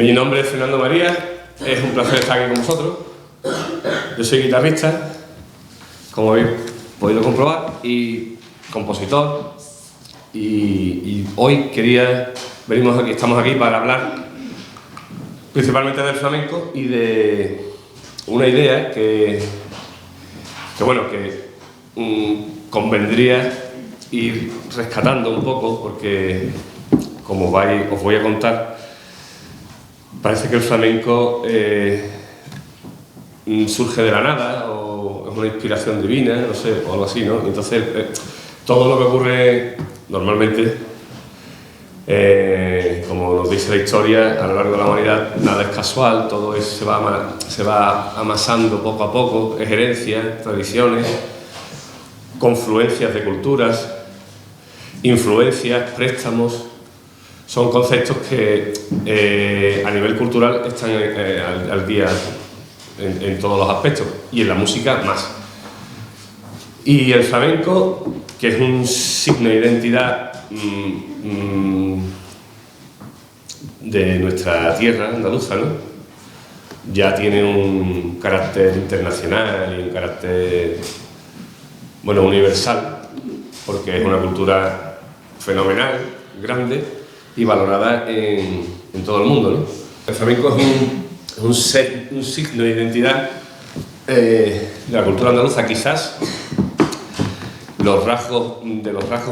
Mi nombre es Fernando María, es un placer estar aquí con vosotros. Yo soy guitarrista, como habéis podido comprobar, y compositor. Y hoy estamos aquí para hablar principalmente del flamenco y de una idea que convendría ir rescatando un poco, porque como os voy a contar, parece que el flamenco surge de la nada o es una inspiración divina, no sé, o algo así, ¿no? Entonces, todo lo que ocurre normalmente, como nos dice la historia, a lo largo de la humanidad, nada es casual, todo se va amasando poco a poco, es herencias, tradiciones, confluencias de culturas, influencias, préstamos. Son conceptos que a nivel cultural están al día en todos los aspectos, y en la música más. Y el flamenco, que es un signo de identidad de nuestra tierra andaluza, ¿no? Ya tiene un carácter internacional y un carácter, universal, porque es una cultura fenomenal, grande y valorada en todo el mundo, ¿no? El flamenco es un signo de identidad de la cultura andaluza. Quizás los rasgos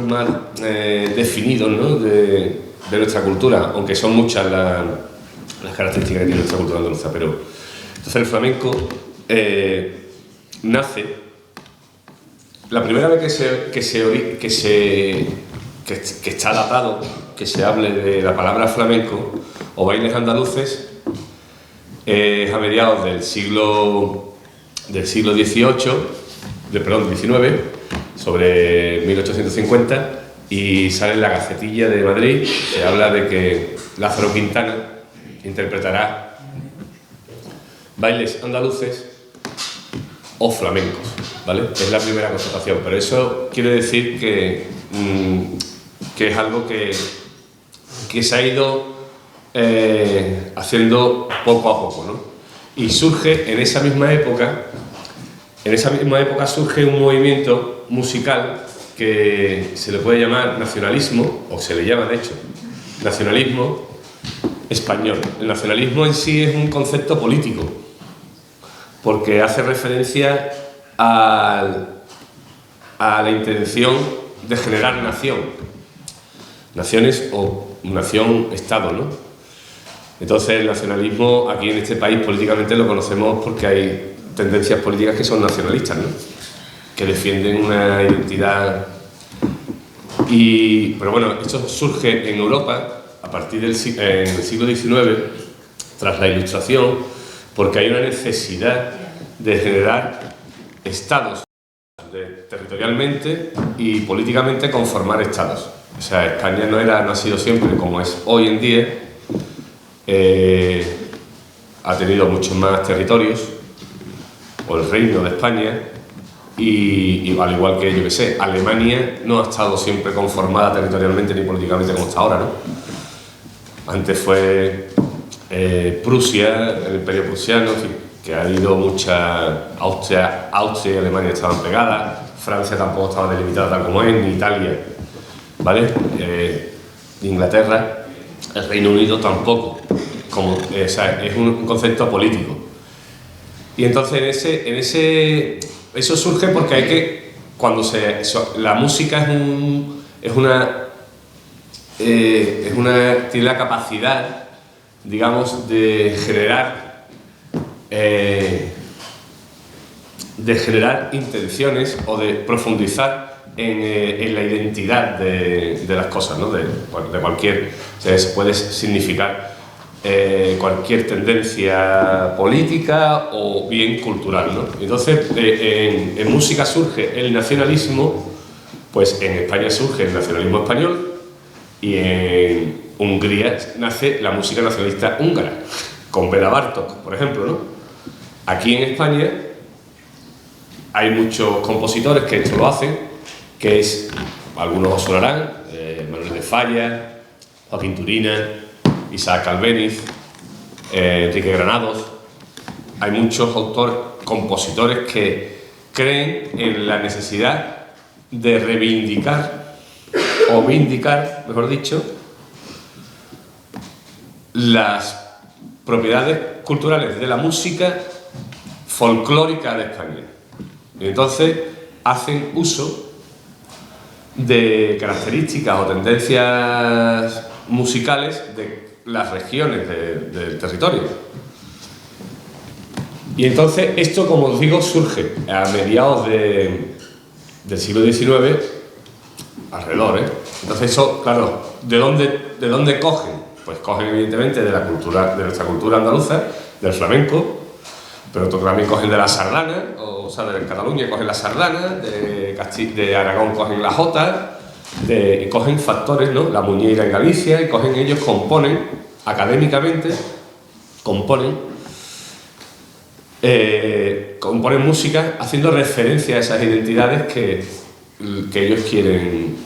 más definidos, ¿no? de nuestra cultura, aunque son muchas las características que tiene nuestra cultura andaluza. Pero entonces el flamenco nace. La primera vez que está datado que se hable de la palabra flamenco o bailes andaluces es a mediados del siglo XIX, sobre 1850, y sale en la Gacetilla de Madrid. Se habla de que Lázaro Quintana interpretará bailes andaluces o flamencos, ¿vale? Es la primera constatación, pero eso quiere decir que es algo que se ha ido haciendo poco a poco, ¿no? Y surge en esa misma época surge un movimiento musical que se le puede llamar nacionalismo, o se le llama de hecho nacionalismo español. El nacionalismo en sí es un concepto político, porque hace referencia a la intención de generar naciones o nación-estado, ¿no? Entonces el nacionalismo aquí en este país políticamente lo conocemos porque hay tendencias políticas que son nacionalistas, ¿no? Que defienden una identidad. Pero bueno, esto surge en Europa a partir en el siglo XIX, tras la Ilustración, porque hay una necesidad de generar estados, territorialmente y políticamente conformar estados. O sea, España no ha sido siempre como es hoy en día. Ha tenido muchos más territorios, o el Reino de España, y al igual que, Alemania no ha estado siempre conformada territorialmente ni políticamente como está ahora, ¿no? Antes fue Prusia, el Imperio Prusiano, en fin, que ha habido Austria y Alemania estaban pegadas, Francia tampoco estaba delimitada tal como es, ni Italia, ¿vale? Inglaterra, el Reino Unido tampoco, es un concepto político. Y entonces eso surge porque la música tiene la capacidad, digamos, de generar intenciones o de profundizar en la identidad de las cosas, ¿no? de cualquier, se puede significar cualquier tendencia política o bien cultural, ¿no? Entonces en música surge el nacionalismo, pues en España surge el nacionalismo español, y en Hungría nace la música nacionalista húngara, con Béla Bartók, por ejemplo, ¿no? Aquí en España hay muchos compositores que esto lo hacen, que algunos os sonarán, Manuel de Falla, Joaquín Turina, Isaac Albéniz, Enrique Granados. Hay muchos autores, compositores que creen en la necesidad de reivindicar, o vindicar, mejor dicho, las propiedades culturales de la música folclórica de España. Y entonces hacen uso de características o tendencias musicales de las regiones del territorio. Y entonces esto, como os digo, surge a mediados del siglo XIX, alrededor, ¿eh? Entonces eso, claro, ¿de dónde cogen? Pues cogen evidentemente de la cultura, de nuestra cultura andaluza, del flamenco, pero también cogen de la sardana, o sea, de Cataluña cogen la sardana, de Aragón cogen la jota, y cogen factores, ¿no? La muñeira en Galicia, y cogen ellos, componen, académicamente, componen música haciendo referencia a esas identidades que ellos quieren.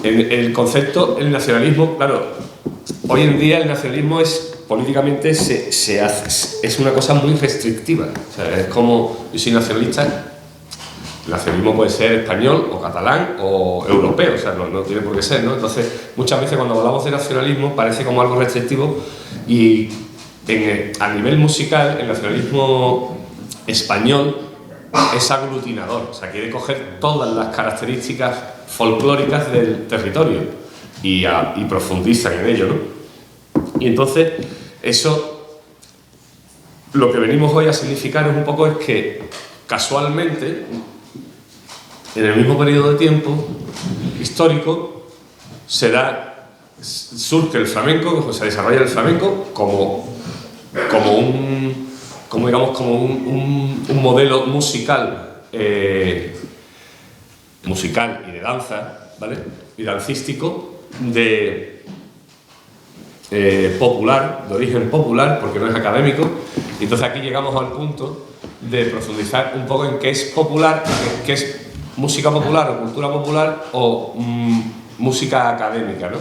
El concepto, el nacionalismo, claro, hoy en día el nacionalismo políticamente es una cosa muy restrictiva. O sea, es como, yo soy nacionalista, el nacionalismo puede ser español o catalán o europeo, o sea, no tiene por qué ser, ¿no? Entonces, muchas veces cuando hablamos de nacionalismo parece como algo restrictivo, y a nivel musical el nacionalismo español es aglutinador, o sea, quiere coger todas las características folclóricas del territorio y profundizan en ello, ¿no? Y entonces, eso, lo que venimos hoy a significar un poco es que, casualmente, en el mismo periodo de tiempo histórico, surge el flamenco, se desarrolla el flamenco como un modelo musical y de danza, ¿vale? Y dancístico popular, de origen popular, porque no es académico. Y entonces aquí llegamos al punto de profundizar un poco en qué es popular, qué es música popular o cultura popular o música académica, ¿no?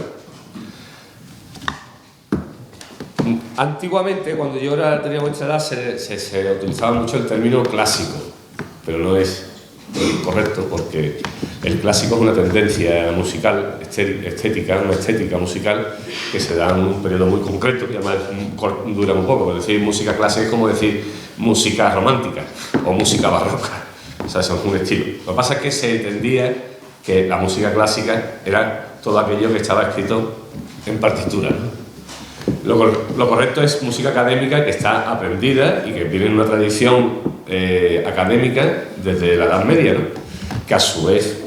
Antiguamente, cuando yo tenía vuestra edad, se utilizaba mucho el término clásico, pero no es correcto, porque el clásico es una tendencia musical, estética, una estética musical que se da en un periodo muy concreto, y además dura muy poco. Decir música clásica es como decir música romántica o música barroca, o sea, eso es un estilo. Lo que pasa es que se entendía que la música clásica era todo aquello que estaba escrito en partitura, ¿no? Lo correcto es música académica que está aprendida y que viene en una tradición académica desde la Edad Media, ¿no? Que a su vez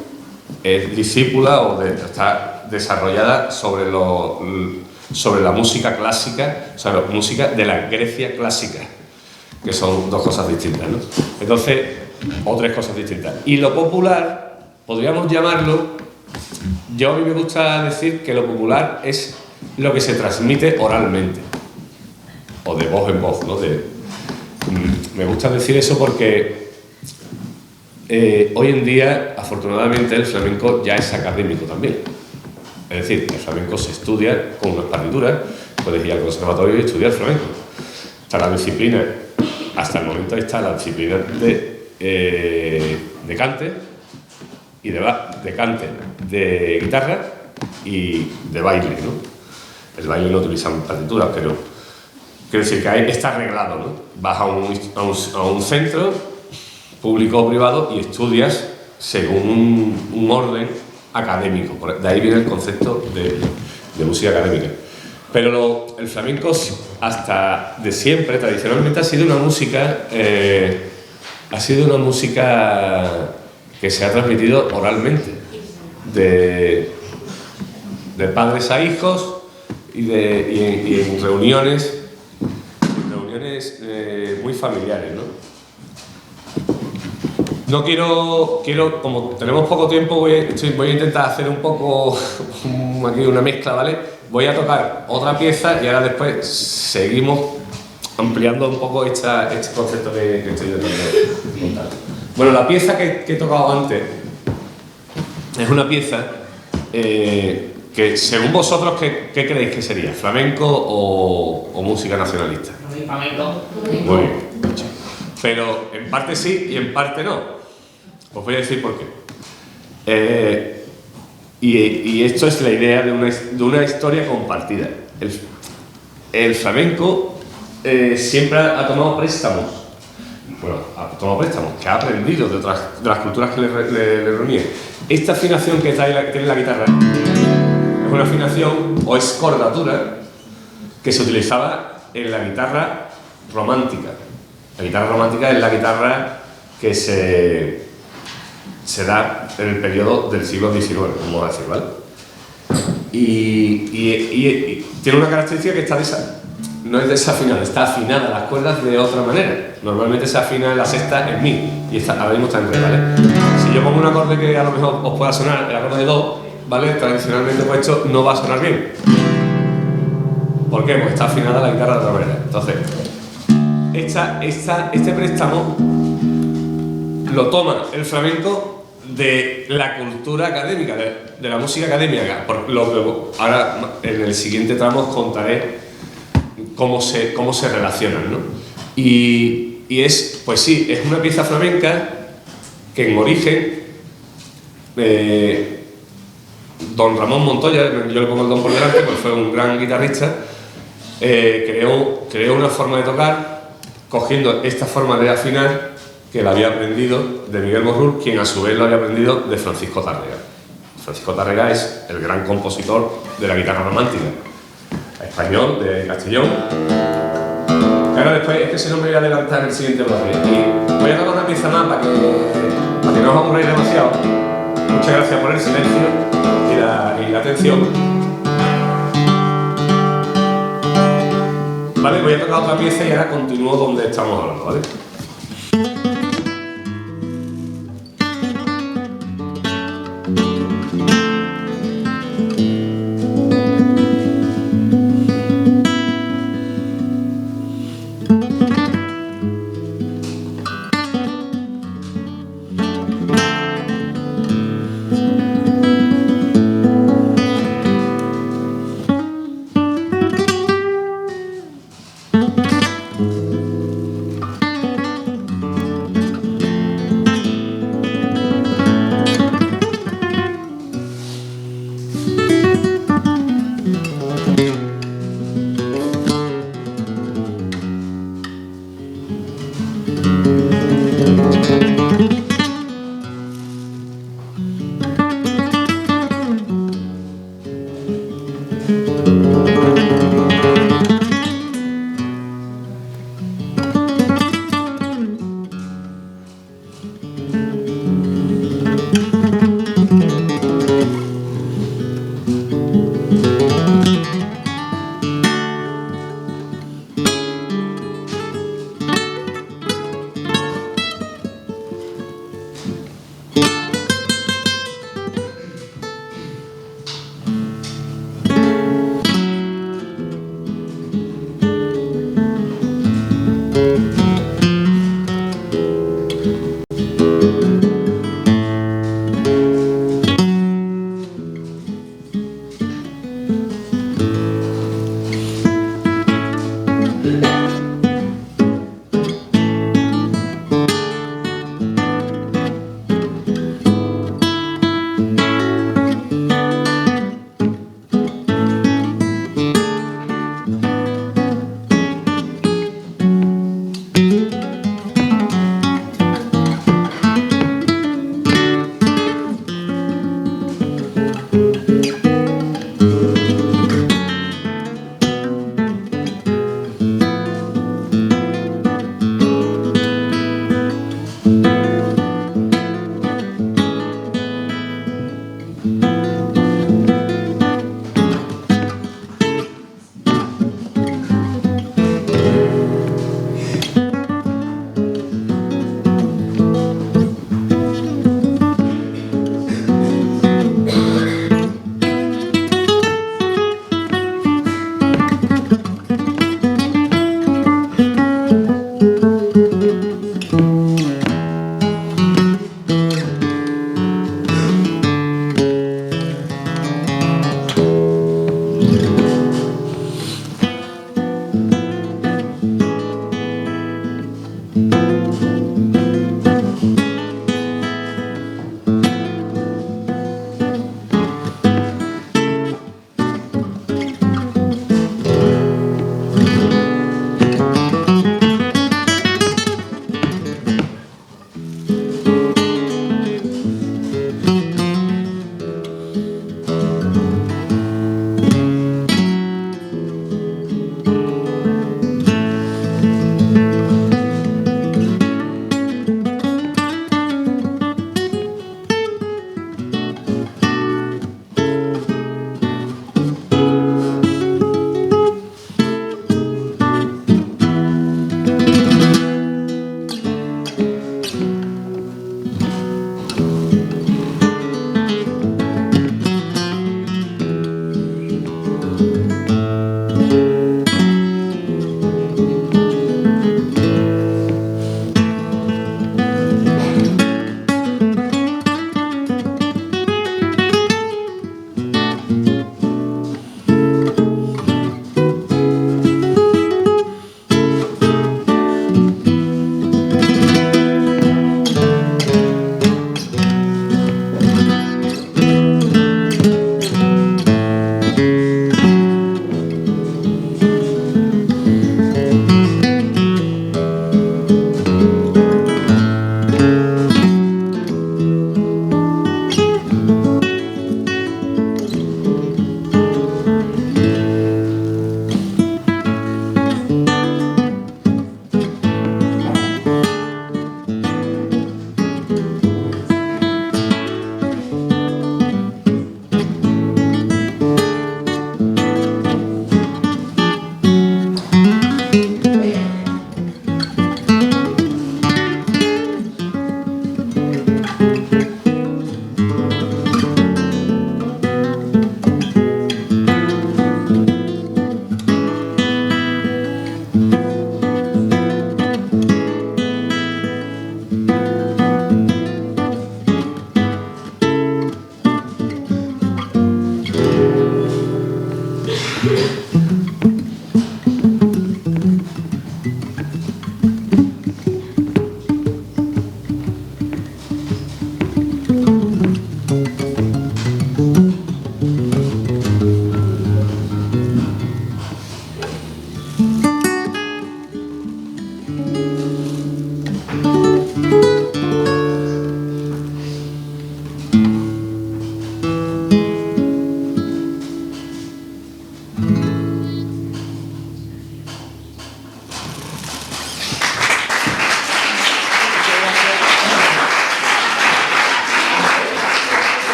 es discípula o está desarrollada sobre la música clásica, o sea, la música de la Grecia clásica, que son dos cosas distintas, ¿no? Entonces, o tres cosas distintas. Y lo popular, podríamos llamarlo, a mí me gusta decir que lo popular es lo que se transmite oralmente, o de voz en voz, ¿no? Me gusta decir eso porque hoy en día, afortunadamente, el flamenco ya es académico también. Es decir, el flamenco se estudia con unas partituras, puedes ir al conservatorio y estudiar flamenco. Está la disciplina, hasta el momento está la disciplina de cante y de cante, de guitarra y de baile, ¿no? El baile no utilizan partituras, pero quiero decir que está arreglado, ¿no? Vas a un centro público o privado y estudias según un orden académico. De ahí viene el concepto de música académica. Pero el flamenco, hasta de siempre, tradicionalmente, ha sido una música que se ha transmitido oralmente, de padres a hijos, y en reuniones muy familiares, ¿no? No quiero, como tenemos poco tiempo, voy a intentar hacer un poco aquí una mezcla, ¿vale? Voy a tocar otra pieza y ahora después seguimos ampliando un poco este concepto que estoy intentando contar. Bueno, la pieza que he tocado antes es una pieza que que según vosotros, ¿qué creéis que sería? ¿Flamenco o música nacionalista? Flamenco. Muy bien. Pero en parte sí y en parte no. Os voy a decir por qué. Y esto es la idea de una historia compartida. El flamenco siempre ha tomado préstamos. Bueno, ha tomado préstamos, que ha aprendido de las culturas que le reunían. Esta afinación que tiene la guitarra es una afinación o es cordatura que se utilizaba en la guitarra romántica. La guitarra romántica es la guitarra que se da en el periodo del siglo XIX, vamos a decir, ¿vale? Y tiene una característica que no es desafinada, está afinada las cuerdas de otra manera. Normalmente se afina en la sexta en mi, y ahora mismo está en re, ¿vale? Si yo pongo un acorde que a lo mejor os pueda sonar, el acorde de do, ¿vale? Tradicionalmente puesto, no va a sonar bien. ¿Por qué? Pues está afinada la guitarra de otra manera. Entonces, este préstamo lo toma el flamenco de la cultura académica, de la música académica. Ahora en el siguiente tramo os contaré cómo se relacionan, ¿no? Y es, pues sí, es una pieza flamenca que en origen don Ramón Montoya, yo le pongo el don por delante, pues fue un gran guitarrista, creó una forma de tocar cogiendo esta forma de afinar que la había aprendido de Miguel Morrul, quien a su vez lo había aprendido de Francisco Tárrega. Francisco Tárrega es el gran compositor de la guitarra romántica, español, de Castellón. Ahora después, es que si no me voy a adelantar en el siguiente bloque. Y voy a tocar una pieza más para que no os aburráis demasiado. Muchas gracias por el silencio y la atención. Vale, voy a tocar otra pieza y ahora continúo donde estamos hablando, ¿vale?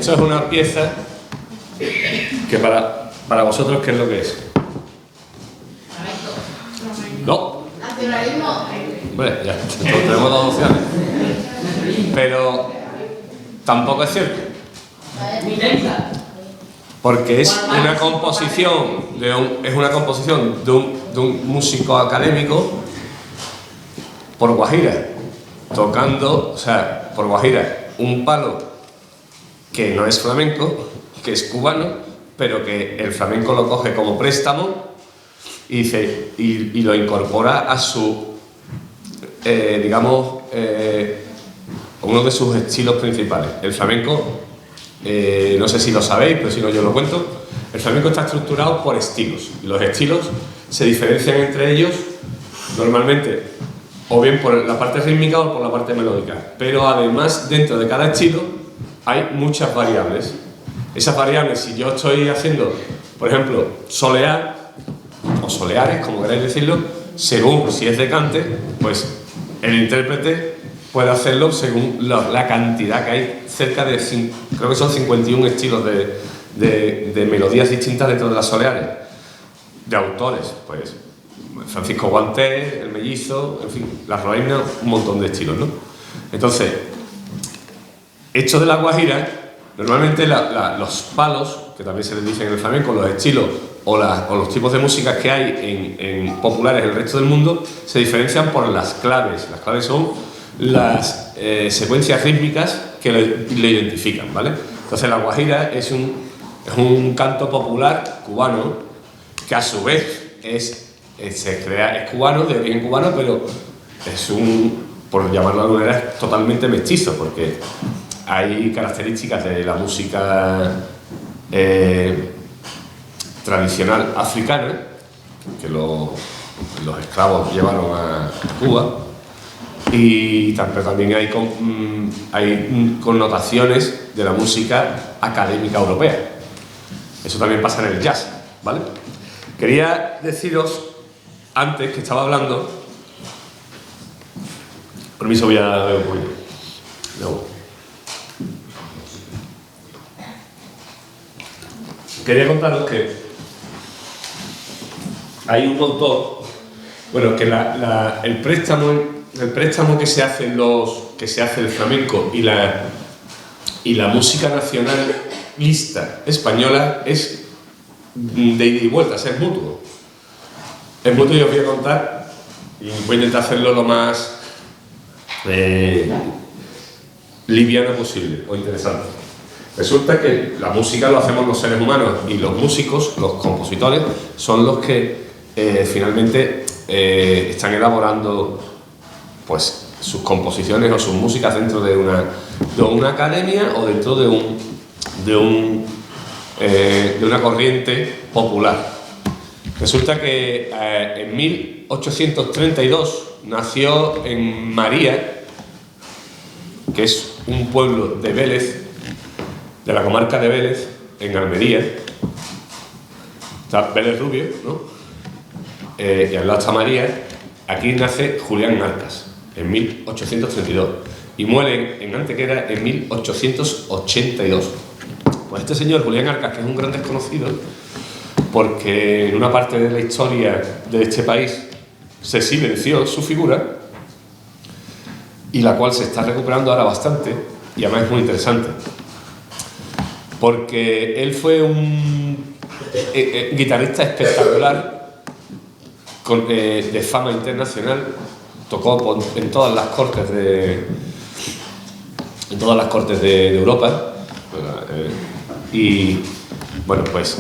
Esto es una pieza que para vosotros, ¿qué es lo que es? No. Nacionalismo. Hombre, ya tenemos dos opciones. Pero tampoco es cierto. Porque es una composición de un músico académico por guajira, tocando, o sea, por guajira, un palo que no es flamenco, que es cubano, pero que el flamenco lo coge como préstamo y lo incorpora a su, digamos, uno de sus estilos principales. El flamenco, no sé si lo sabéis, pero si no yo lo cuento, el flamenco está estructurado por estilos, y los estilos se diferencian entre ellos normalmente o bien por la parte rítmica o por la parte melódica, pero además dentro de cada estilo hay muchas variables. Esas variables, si yo estoy haciendo, por ejemplo, solear o soleares, como queráis decirlo, según si es de cante, pues el intérprete puede hacerlo según la cantidad que hay, cerca de, creo que son 51 estilos de melodías distintas dentro de las soleares, de autores, pues Francisco Guantés, El Mellizo, en fin, Las Roeinas, un montón de estilos, ¿no? Entonces, esto de la guajira, normalmente los palos, que también se les dice en el flamenco, los estilos o los tipos de músicas que hay en populares en el resto del mundo, se diferencian por las claves. Las claves son las secuencias rítmicas que le identifican, ¿vale? Entonces la guajira es un canto popular cubano que a su vez es cubano, de origen cubano, pero es por llamarlo de alguna manera, es totalmente mestizo, porque hay características de la música tradicional africana que los esclavos llevaron a Cuba, y también hay connotaciones de la música académica europea. Eso también pasa en el jazz, ¿vale? Quería deciros, antes que estaba hablando, permiso, voy a ver un poquito. No. Quería contaros que hay un autor, bueno, que el préstamo que se hace el flamenco y la música nacionalista española es de ida y vuelta, es mutuo. Es mutuo, y os voy a contar, y voy a intentar hacerlo lo más liviano posible o interesante. Resulta que la música lo hacemos los seres humanos, y los músicos, los compositores, son los que finalmente están elaborando pues sus composiciones o sus músicas dentro de una academia o dentro de una corriente popular. Resulta que en 1832 nació en María, que es un pueblo de Vélez, de la comarca de Vélez, en Almería. Está Vélez Rubio, ¿no? Y al lado está María. Aquí nace Julián Arcas en 1832 y muere en Antequera en 1882. Pues este señor, Julián Arcas, que es un gran desconocido, porque en una parte de la historia de este país se silenció su figura, y la cual se está recuperando ahora bastante, y además es muy interesante, porque él fue un guitarrista espectacular, de fama internacional. Tocó en todas las cortes de Europa, y bueno, pues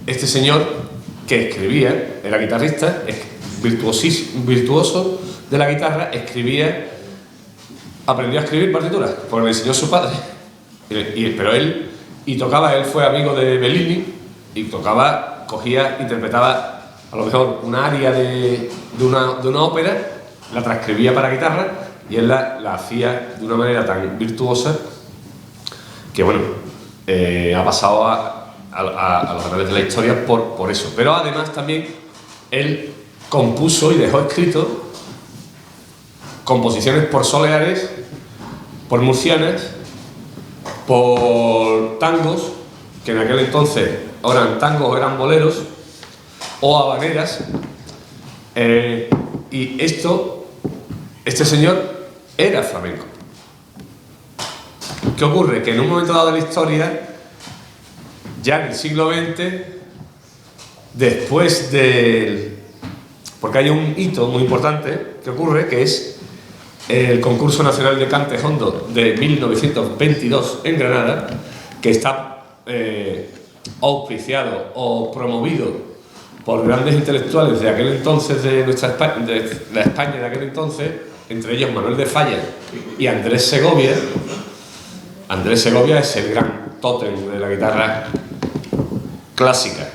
este señor que escribía, era guitarrista, virtuoso de la guitarra, aprendió a escribir partituras porque le enseñó su padre, pero él fue amigo de Bellini, y interpretaba a lo mejor una aria de una ópera, la transcribía para guitarra, y él la hacía de una manera tan virtuosa que, bueno, ha pasado a los anales de la historia por eso. Pero además también él compuso y dejó escrito composiciones por soleares, por murcianas, por tangos, que en aquel entonces eran tangos o eran boleros, o habaneras, y este señor era flamenco. ¿Qué ocurre? Que en un momento dado de la historia, ya en el siglo XX, porque hay un hito muy importante que ocurre, que es el Concurso Nacional de Cante Hondo de 1922 en Granada, que está auspiciado o promovido por grandes intelectuales de aquel entonces, de la España de aquel entonces, entre ellos Manuel de Falla y Andrés Segovia. Andrés Segovia es el gran tótem de la guitarra clásica,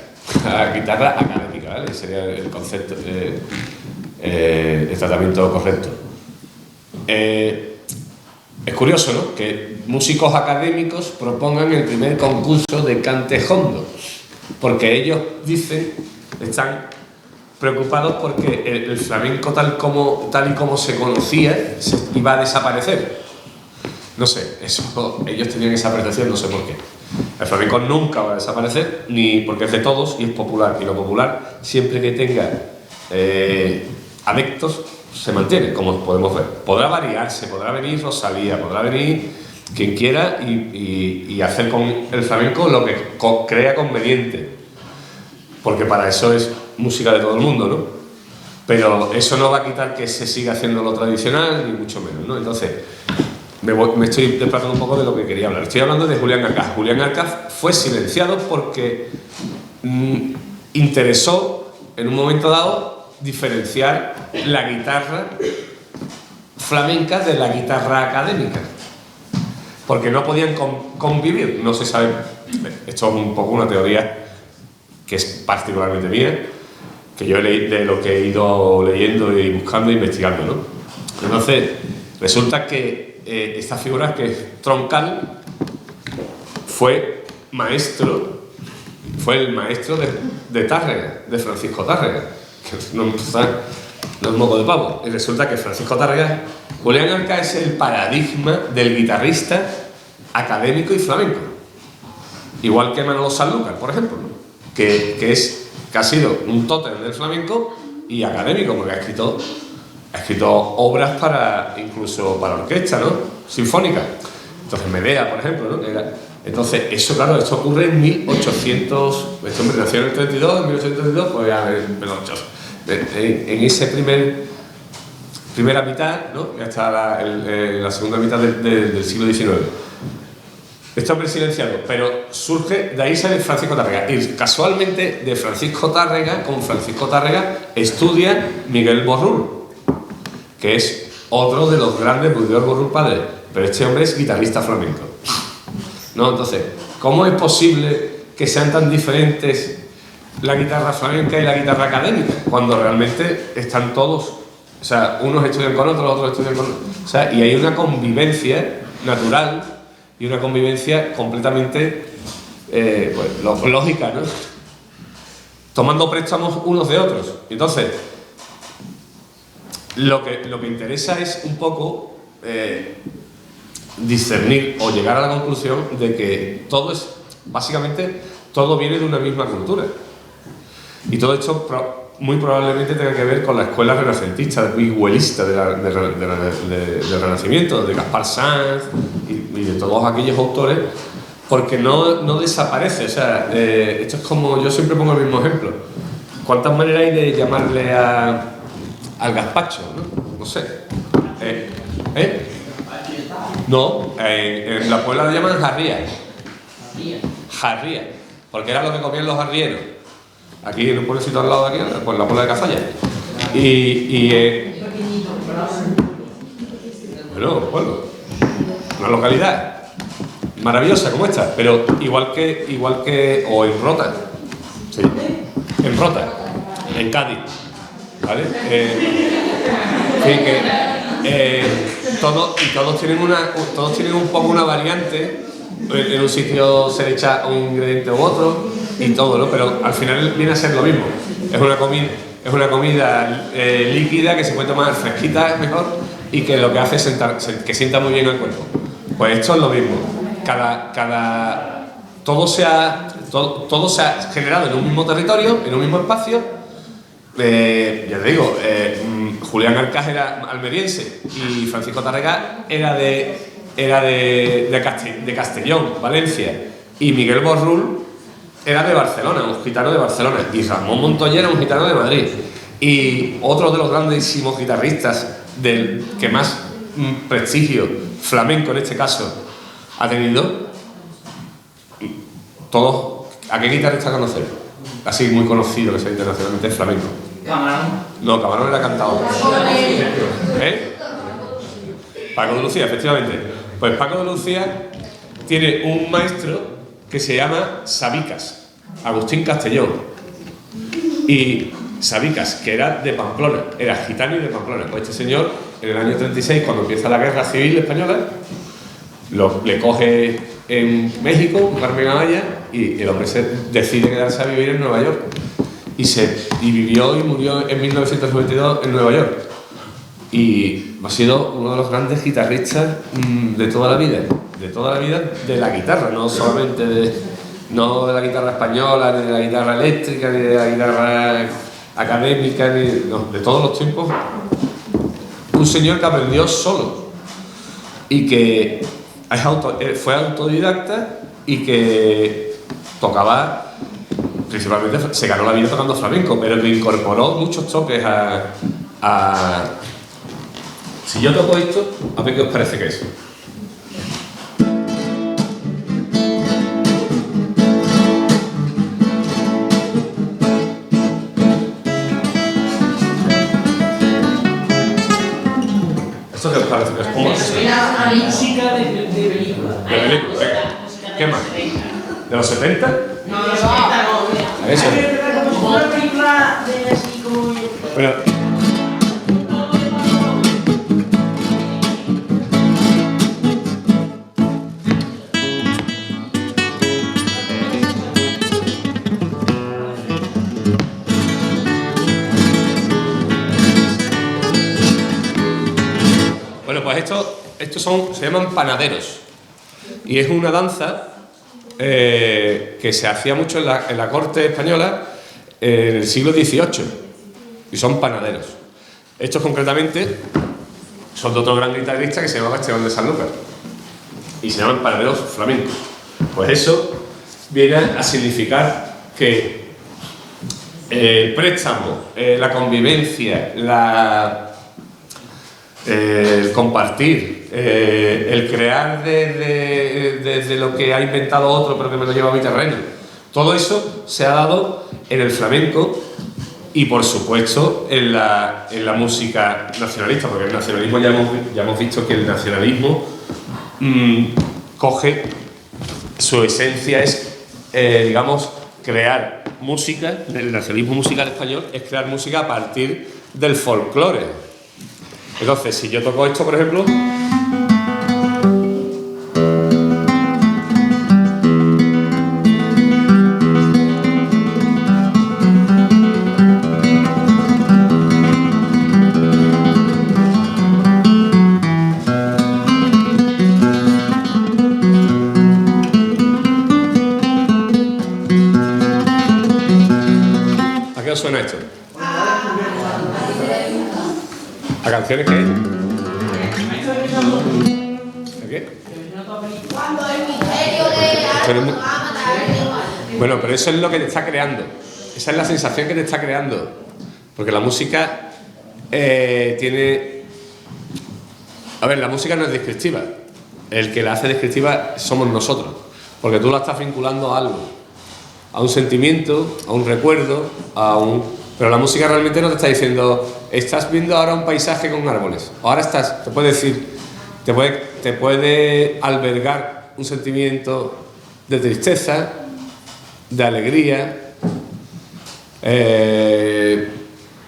la guitarra académica, ¿vale? Sería el concepto, el tratamiento correcto. Es curioso, ¿no?, que músicos académicos propongan el primer concurso de cante hondo, porque ellos están preocupados porque el flamenco tal y como se conocía iba a desaparecer. No sé, ellos tenían esa percepción, no sé por qué. El flamenco nunca va a desaparecer, ni porque es de todos y es popular, y lo popular, siempre que tenga adeptos, se mantiene, como podemos ver. Podrá variarse, podrá venir Rosalía, podrá venir quien quiera y hacer con el flamenco lo que crea conveniente, porque para eso es música de todo el mundo, ¿no? Pero eso no va a quitar que se siga haciendo lo tradicional, ni mucho menos, ¿no? Entonces, me estoy desplazando un poco de lo que quería hablar. Estoy hablando de Julián Arcaz. Julián Arcaz fue silenciado porque interesó, en un momento dado, diferenciar la guitarra flamenca de la guitarra académica. Porque no podían convivir, no se sabe. Esto es un poco una teoría que es particularmente mía, que yo de lo que he ido leyendo y buscando e investigando, ¿no? Entonces, resulta que esta figura, que es Troncal, fue el maestro de Tárrega, de Francisco Tárrega, que no es moco de pavo. Y resulta que Francisco Tárrega, Julián Arcaz es el paradigma del guitarrista académico y flamenco, igual que Manolo Sanlúcar, por ejemplo, ¿no? que ha sido un tótem del flamenco y académico, porque ha escrito obras incluso para orquesta, ¿no? Sinfónica. Entonces Medea, por ejemplo, ¿no? Entonces, eso, claro, esto ocurre en 1800, este hombre nació en el 32, en 1832, pues ya en ese primera mitad, ¿no? Ya está la segunda mitad del siglo XIX. Este hombre silenciado, pero surge, de ahí sale Francisco Tárrega. Y casualmente, de Francisco Tárrega, con Francisco Tárrega, estudia Miguel Borrul, que es otro de los grandes, Miguel Borrul padre, pero este hombre es guitarrista flamenco, ¿no? Entonces, ¿cómo es posible que sean tan diferentes la guitarra flamenca y la guitarra académica, cuando realmente están todos, o sea, unos estudian con otros, otros estudian con otros, o sea, y hay una convivencia natural y una convivencia completamente pues, lógica, ¿no? Tomando préstamos unos de otros. Entonces, lo que interesa es un poco discernir o llegar a la conclusión de que básicamente todo viene de una misma cultura. Y todo esto muy probablemente tenga que ver con la escuela renacentista, wigwellista del Renacimiento, de Gaspar Sanz y de todos aquellos autores, porque no desaparece. O sea, esto es como, yo siempre pongo el mismo ejemplo. ¿Cuántas maneras hay de llamarle al gazpacho? No sé. No, en la Puebla le llaman jarría. Jarría, porque era lo que comían los arrieros. Aquí en un pueblecito al lado de aquí, pues la Puebla de Cazalla. Bueno, pueblo, una localidad maravillosa como esta, pero igual que o en Rota, sí, en Rota, en Cádiz, ¿vale? Todos tienen un poco una variante. En un sitio se le echa un ingrediente u otro y todo, ¿no? Pero al final viene a ser lo mismo. Es una comida líquida que se puede tomar fresquita, mejor, y que lo que hace es que sienta muy bien el cuerpo. Pues esto es lo mismo. Todo se ha generado en un mismo territorio, en un mismo espacio. Ya te digo, Julián Arcaz era almeriense y Francisco Tárrega era de Castellón, Valencia, y Miguel Borrul era de Barcelona, un gitano de Barcelona, y Ramón Montoya era un gitano de Madrid. Y otro de los grandísimos guitarristas que más prestigio flamenco en este caso ha tenido, todos, ¿a qué guitarrista conocer? Así muy conocido que sea internacionalmente flamenco. Camarón. No, Camarón era cantador. Paco de Lucía, efectivamente. Pues Paco de Lucía tiene un maestro que se llama Sabicas, Agustín Castellón. Y Sabicas, que era de Pamplona, era gitano y de Pamplona. Pues este señor, en el año 36, cuando empieza la Guerra Civil Española, le coge en México, Carmen Amaya, y el hombre decide quedarse a vivir en Nueva York. Y vivió y murió en 1992 en Nueva York. Y ha sido uno de los grandes guitarristas de toda la vida de la guitarra, no solamente de la guitarra española, ni de la guitarra eléctrica, ni de la guitarra académica, de todos los tiempos. Un señor que aprendió solo y que fue autodidacta y que tocaba principalmente se ganó la vida tocando flamenco, pero que incorporó muchos toques Si yo toco esto, a ver qué os parece que es. ¿Esto qué os parece que es? ¿Cómo es? A música de película. ¿De película? ¿Qué más? ¿De los 70? No, de los 70 no. Eso. Como una película de así como... Bueno. Bueno, pues estos se llaman panaderos. Y es una danza que se hacía mucho en la corte española en el siglo XVIII. Y son panaderos. Estos concretamente son de otro gran guitarrista que se llamaba Esteban de Sanlúcar. Y se llaman panaderos flamencos. Pues eso viene a significar que el préstamo, la convivencia, el compartir, el crear desde lo que ha inventado otro pero que me lo lleva a mi terreno, todo eso se ha dado en el flamenco y por supuesto en la música nacionalista, porque el nacionalismo ya hemos visto que el nacionalismo coge, su esencia es digamos crear música. El nacionalismo musical español es crear música a partir del folclore. Entonces, si yo toco esto, por ejemplo, ¿a qué os suena esto? ¿A canciones qué? ¿A qué? Cuando el misterio de la Bueno, pero eso es lo que te está creando. Esa es la sensación que te está creando. Porque la música tiene... A ver, la música no es descriptiva. El que la hace descriptiva somos nosotros. Porque tú la estás vinculando a algo. A un sentimiento, a un recuerdo, Pero la música realmente no te está diciendo, estás viendo ahora un paisaje con árboles. Ahora te puede decir, te puede albergar un sentimiento de tristeza, de alegría,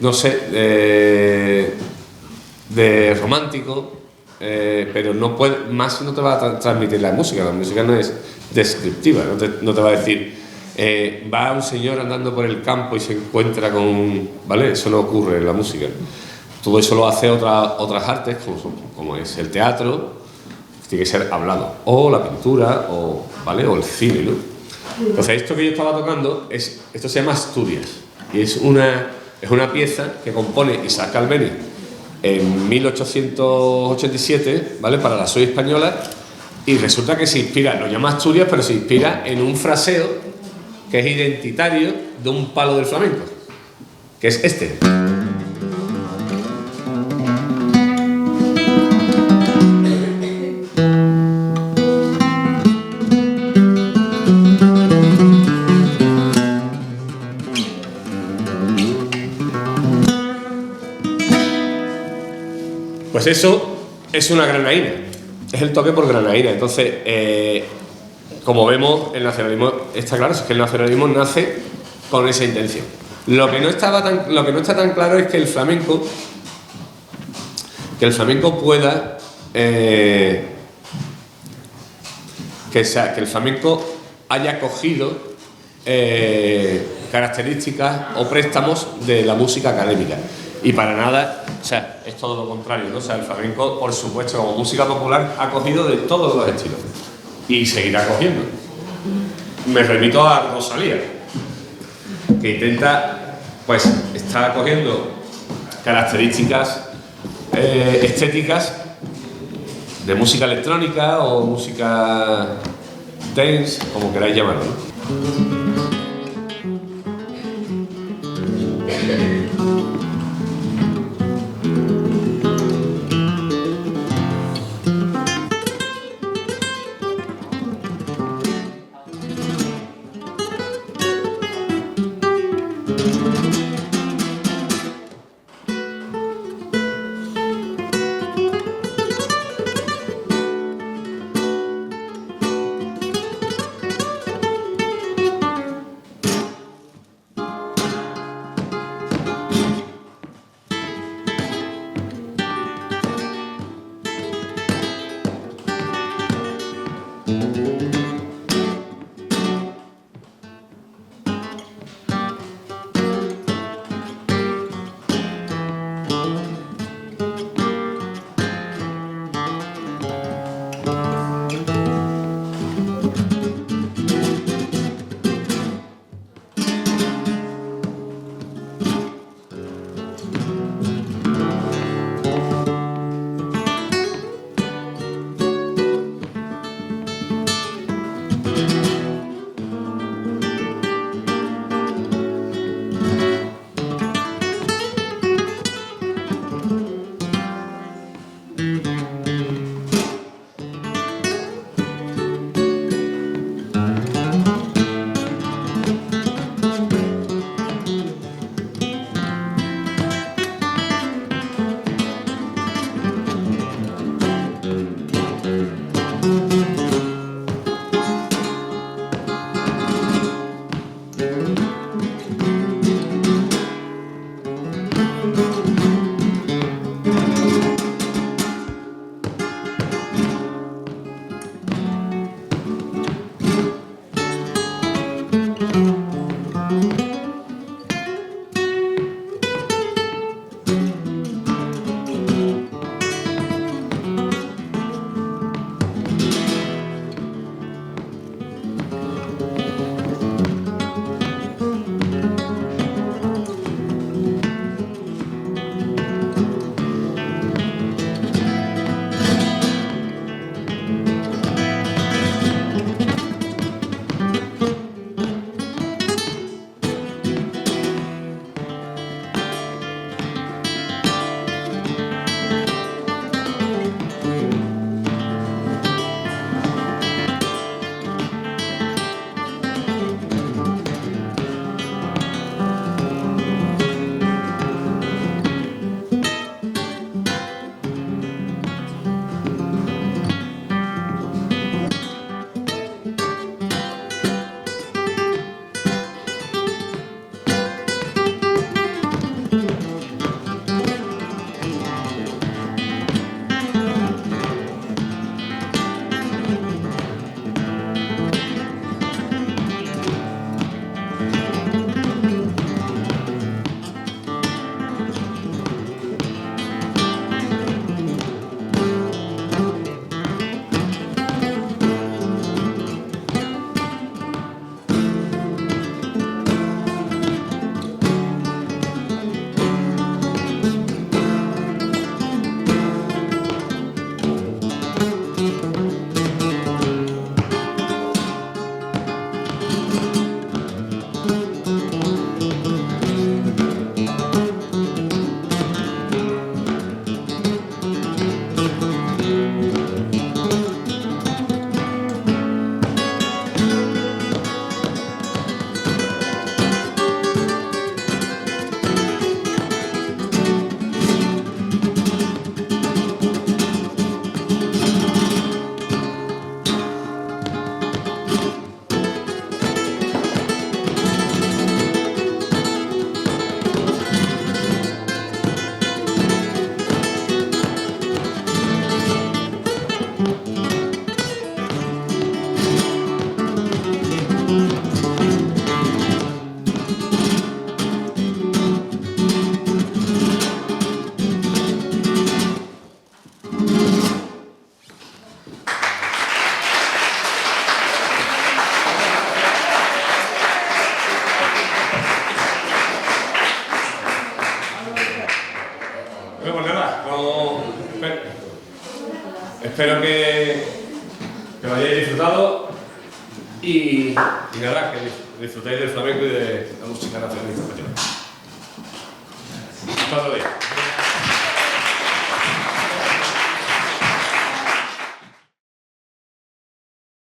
no sé, de romántico, pero más no te va a transmitir la música. La música no es descriptiva, no te va a decir... va un señor andando por el campo y se encuentra con... ¿Vale? Eso no ocurre en la música. Todo eso lo hace otras artes, como es el teatro, que tiene que ser hablado, o la pintura, ¿vale? O el cine, ¿no? Entonces, esto que yo estaba tocando, esto se llama Asturias, y es una pieza que compone Isaac Albéniz en 1887, ¿vale? Para la SOI española, y resulta que se inspira, lo llama Asturias, pero se inspira en un fraseo que es identitario de un palo del flamenco, que es este. Pues eso es una granaína, es el toque por granaína. Entonces, como vemos, el nacionalismo está claro, es que el nacionalismo nace con esa intención. Lo que no está tan claro es que el flamenco pueda que el flamenco haya cogido características o préstamos de la música académica. Y para nada, o sea, es todo lo contrario, ¿no? O sea, el flamenco, por supuesto, como música popular, ha cogido de todos los estilos. Y seguirá cogiendo. Me remito a Rosalía, que intenta, pues, está cogiendo características estéticas de música electrónica o música dance, como queráis llamarlo, ¿no? Bueno, pues nada, espero que lo hayáis disfrutado y nada, que disfrutéis del flamenco y de la música nacional española. Hasta otro día.